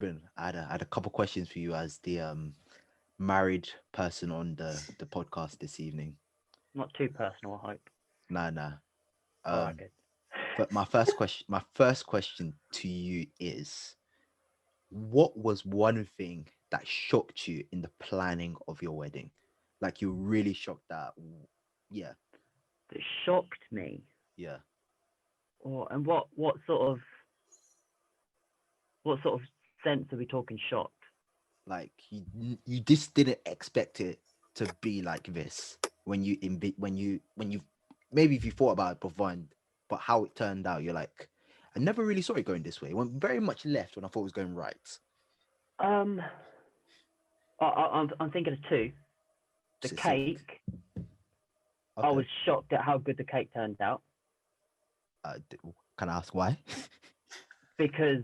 Reuben, I had a couple questions for you as the married person on the podcast this evening. Not too personal, I hope. Nah, nah. All right, Um, good. but my first question to you is, what was one thing that shocked you in the planning of your wedding? Like you really shocked that, yeah, It shocked me. yeah. Or and what sort of sense are we talking shocked? Like you just didn't expect it to be like this when when you maybe if you thought about it beforehand, but how it turned out, you're like, I never really saw it going this way. It went very much left when I thought it was going right. Um, I'm thinking of two. The Say, cake. I okay. was shocked at how good the cake turned out Can I ask why? because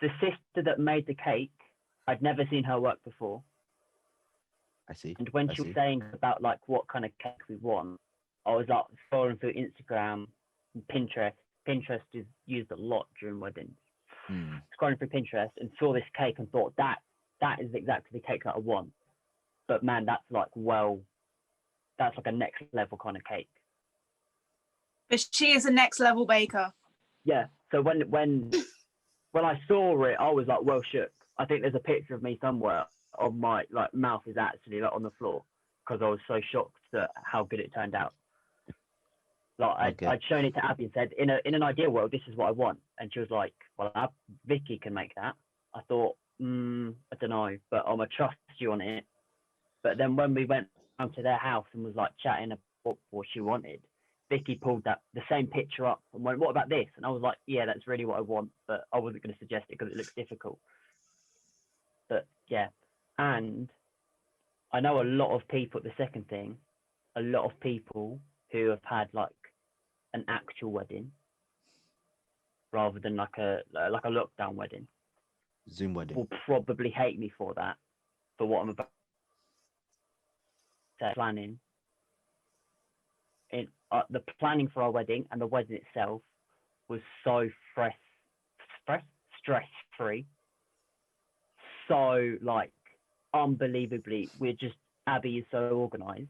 the sister that made the cake, I'd never seen her work before. I see. And when I she was see. saying about like what kind of cake we want, I was like scrolling through Instagram and Pinterest. Pinterest is used a lot during weddings. Hmm. Scrolling through Pinterest and saw this cake and thought that is exactly the cake that I want. But man, that's like a next level kind of cake. But she is a next level baker. Yeah. So when I saw it, I was like well shook. I think there's a picture of me somewhere of my like mouth is actually like on the floor because I was so shocked at how good it turned out. Like Okay. I'd shown it to Abby and said, in an ideal world, this is what I want, and she was like, well, Vicky can make that. I thought, I don't know, but I'm gonna trust you on it. But then when we went round to their house and was like chatting about what she wanted, Vicky pulled the same picture up and went, "What about this?" And I was like, "Yeah, that's really what I want," but I wasn't going to suggest it because it looks difficult. But yeah, and I know a lot of people. The second thing, a lot of people who have had like an actual wedding rather than like a lockdown wedding Zoom wedding. will probably hate me for that, for what I'm about to say. Planning in the planning for our wedding and the wedding itself was so fresh, stress free, so like unbelievably. We're just Abby is so organised.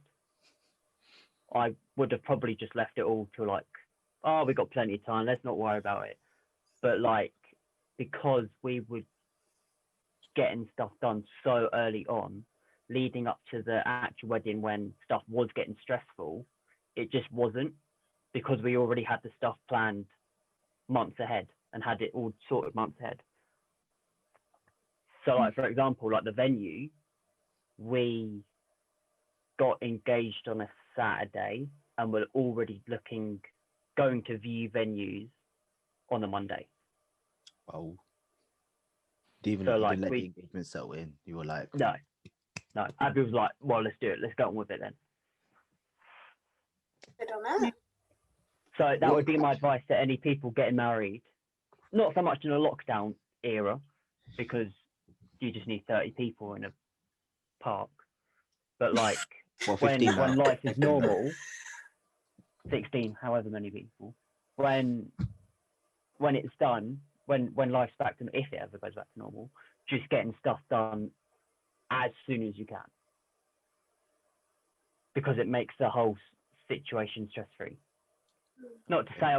I would have probably just left it all to like, oh, we got plenty of time. Let's not worry about it. But like, because we were getting stuff done so early on, leading up to the actual wedding when stuff was getting stressful, it just wasn't because we already had the stuff planned months ahead and had it all sorted months ahead. So like for example, like the venue, we got engaged on a Saturday and we're already going to view venues on a Monday. Oh, you So didn't like let the we engagement settle in. You were like, no, Abby was like, well, let's do it. Let's go on with it then. I don't know. So that what? would be my advice to any people getting married. Not so much in a lockdown era, because you just need 30 people in a park. But like Well, 15 when now. life is 15 now. normal, 16, however many people, when it's done, when life's back to, if it ever goes back to normal, just getting stuff done as soon as you can, because it makes the whole situation stress free. Not to say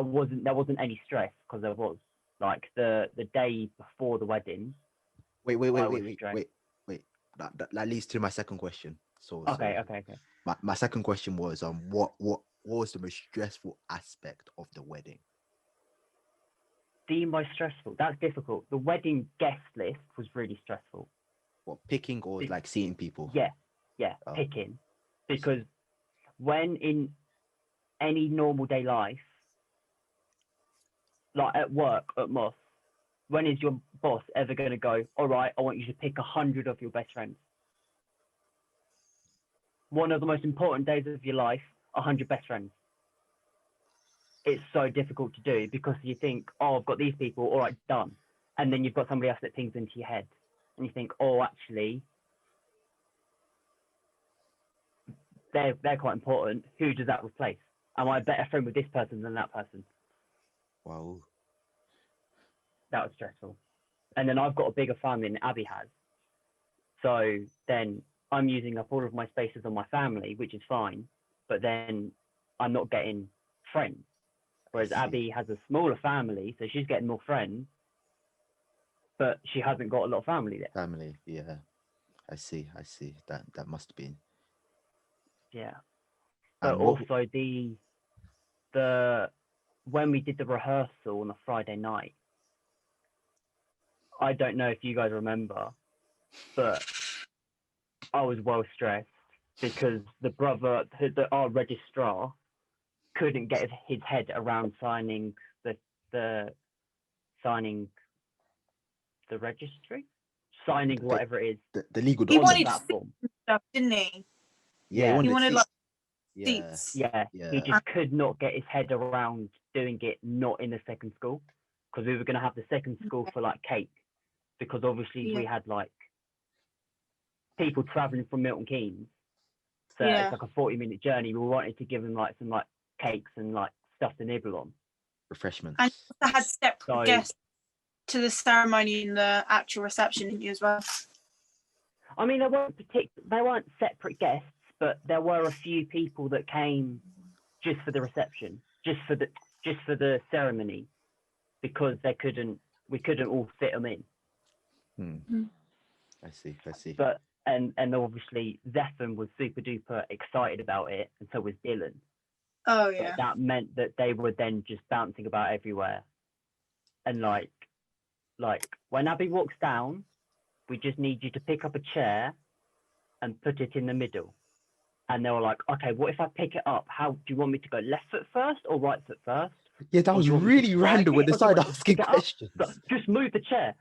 there wasn't any stress, because there was. Like the day before the wedding, Wait, wait, wait, I was wait, wait, stressed. wait, wait. That leads to my second question. Okay. My second question was what was the most stressful aspect of the wedding? The most stressful. That's difficult. The wedding guest list was really stressful. What, picking or like seeing people? Yeah, Oh. picking, because when in any normal day life, like at work at Moss, when is your boss ever going to go, all right, I want you to pick 100 of your best friends? One of the most important days of your life, 100 best friends. It's so difficult to do because you think, oh, I've got these people, all right, done. And then you've got somebody else that pings into your head. And you think, oh, actually, they're quite important. Who does that replace? Am I a better friend with this person than that person? Wow. That was stressful. and then I've got a bigger family than Abby has. So then I'm using up all of my spaces on my family, which is fine, but then I'm not getting friends. Whereas Abby has a smaller family, so she's getting more friends, but she hasn't got a lot of family there. Family, yeah. I see. That must have been. Yeah. But And what? also the when we did the rehearsal on a Friday night, I don't know if you guys remember, but I was well stressed because our registrar, couldn't get his head around signing the registry, signing whatever it is The legal He on the wanted documents. platform. stuff, didn't he? Yeah, Yeah. He wanted like yeah, seats. Yeah, yeah. he just could not get his head around doing it not in the second school, because we were going to have the second school for like cake, because obviously we had like people traveling from Milton Keynes, so it's like a 40-minute journey. We wanted to give them like some like cakes and like stuff to nibble on. Refreshments. And also had separate So guests to the ceremony and the actual reception, didn't you, as well? I mean, they weren't separate guests, but there were a few people that came just for the reception, just for the ceremony, because we couldn't all fit them in. I see. But and obviously Zephan was super duper excited about it, and so was Dylan. Oh But yeah. that meant that they were then just bouncing about everywhere, and like when Abby walks down, we just need you to pick up a chair and put it in the middle. And they were like, okay, what if I pick it up? How do you want me to go, left foot first or right foot first? Yeah, that Or was do you want me to really drag random it, when they or do you started want me to asking pick it up? questions. Just move the chair.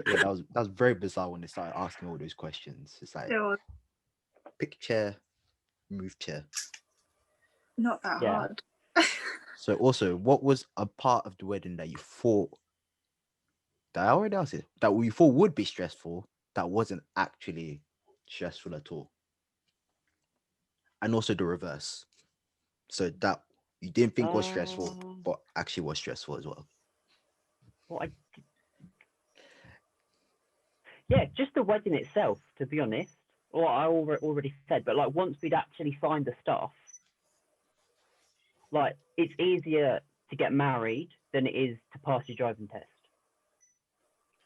Yeah, that was very bizarre when they started asking all those questions. It's like, It was pick chair, move chair. not that Yeah. hard. So also, what was a part of the wedding that you thought, that I already asked it, that we thought would be stressful, that wasn't actually stressful at all? And also the reverse. So that you didn't think was stressful, but actually was stressful as well. Yeah, just the wedding itself, to be honest. Or I already said, but like once we'd actually signed the stuff, like it's easier to get married than it is to pass your driving test.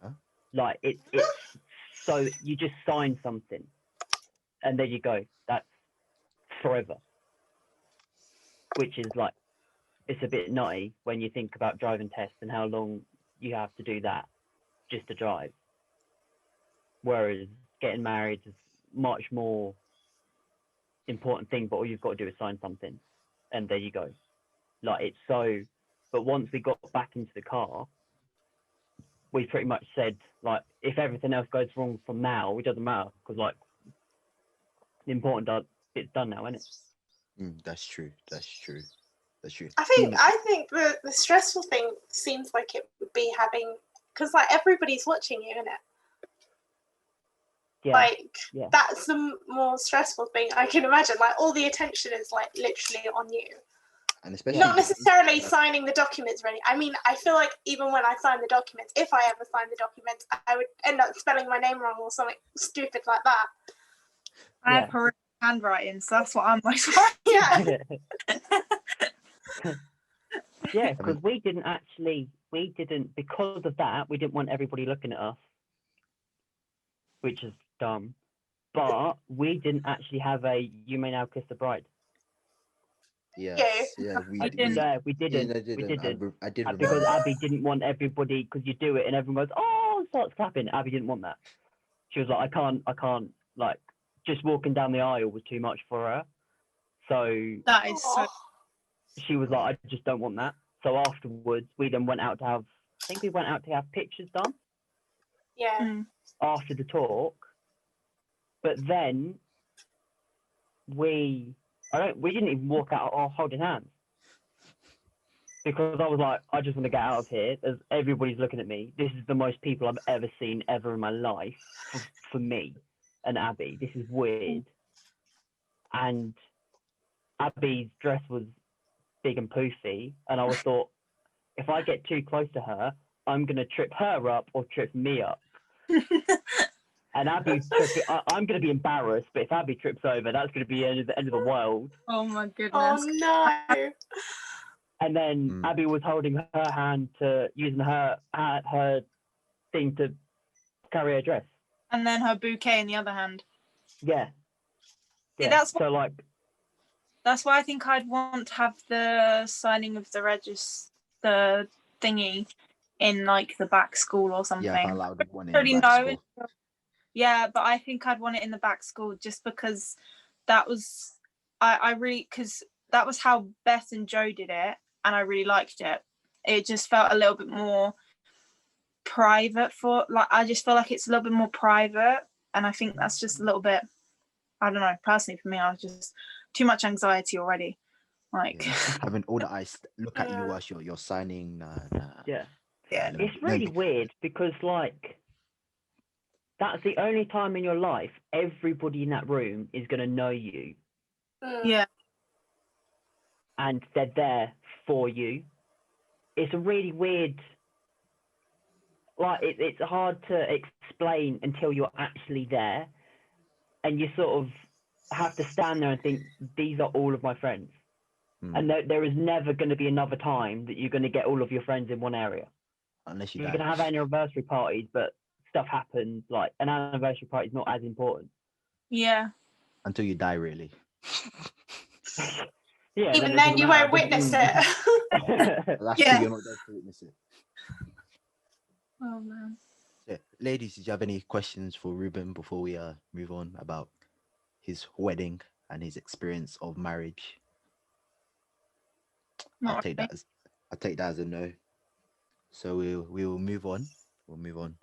Huh? Like it's so you just sign something, and there you go. That's forever. Which is like, it's a bit nutty when you think about driving tests and how long you have to do that just to drive. Whereas getting married is much more important thing, but all you've got to do is sign something, and there you go. Like it's so. But once we got back into the car, we pretty much said like, if everything else goes wrong from now, it doesn't matter, because like the important bit's done now, isn't it? That's true. I think the stressful thing seems like it would be having, because like everybody's watching you, isn't it? Yeah. Like Yeah. that's the more stressful thing I can imagine. Like all the attention is like literally on you. And especially Not necessarily signing the documents or anything. I mean, I feel like even when I sign the documents, if I ever sign the documents, I would end up spelling my name wrong or something stupid like that. I have horrific handwriting, so that's what I'm most worried. Yeah. Yeah, because we didn't, because of that, we didn't want everybody looking at us, which is dumb. But we didn't actually have a "you may now kiss the bride." Yes, yeah, we didn't. I did remember because that. Abby didn't want everybody, because you do it and everyone goes, "Oh," starts clapping. Abby didn't want that. She was like, I can't, like, just walking down the aisle was too much for her. So That is so. she was like, I just don't want that. So afterwards, we then went out to have, pictures done. Yeah. After the talk. But then we didn't even walk out holding hands. Because I was like, I just want to get out of here. Everybody's looking at me. This is the most people I've ever seen ever in my life for me and Abby. This is weird. And Abby's dress was big and poofy, and I thought, if I get too close to her, I'm gonna trip her up or trip me up. And Abby tripping, I'm gonna be embarrassed. But if Abby trips over, that's gonna be the end of the world. Oh my Oh goodness. no. And then Abby was holding her hand using her thing to carry her dress. And then her bouquet in the other hand. Yeah. See, that's so like. That's why I think I'd want to have the signing of the thingy in like the back school or something. Yeah, if I allowed one in I don't the back know. school. Yeah, but I think I'd want it in the back school just because that was I really because that was how Beth and Joe did it, and I really liked it. It just felt a little bit more private I just feel like it's a little bit more private, and I think that's just a little bit, I don't know, personally for me, I was just too much anxiety already. Like having all the eyes look at you whilst you're signing. Yeah. Yeah. It's really weird because like that's the only time in your life everybody in that room is gonna know you. Yeah. And they're there for you. It's a really weird, like it's hard to explain until you're actually there, and you sort of have to stand there and think, these are all of my friends. And there is never going to be another time that you're going to get all of your friends in one area. Unless you're going to have anniversary parties, but stuff happens. Like an anniversary party is not as important. Yeah. Until you die, really. Yeah. Even then, you won't witness it. That's true. You're not there to witness it. Oh man. Yeah. Ladies, did you have any questions for Reuben before we move on about his wedding and his experience of marriage? I'll take that as a no. So we'll move on. We'll move on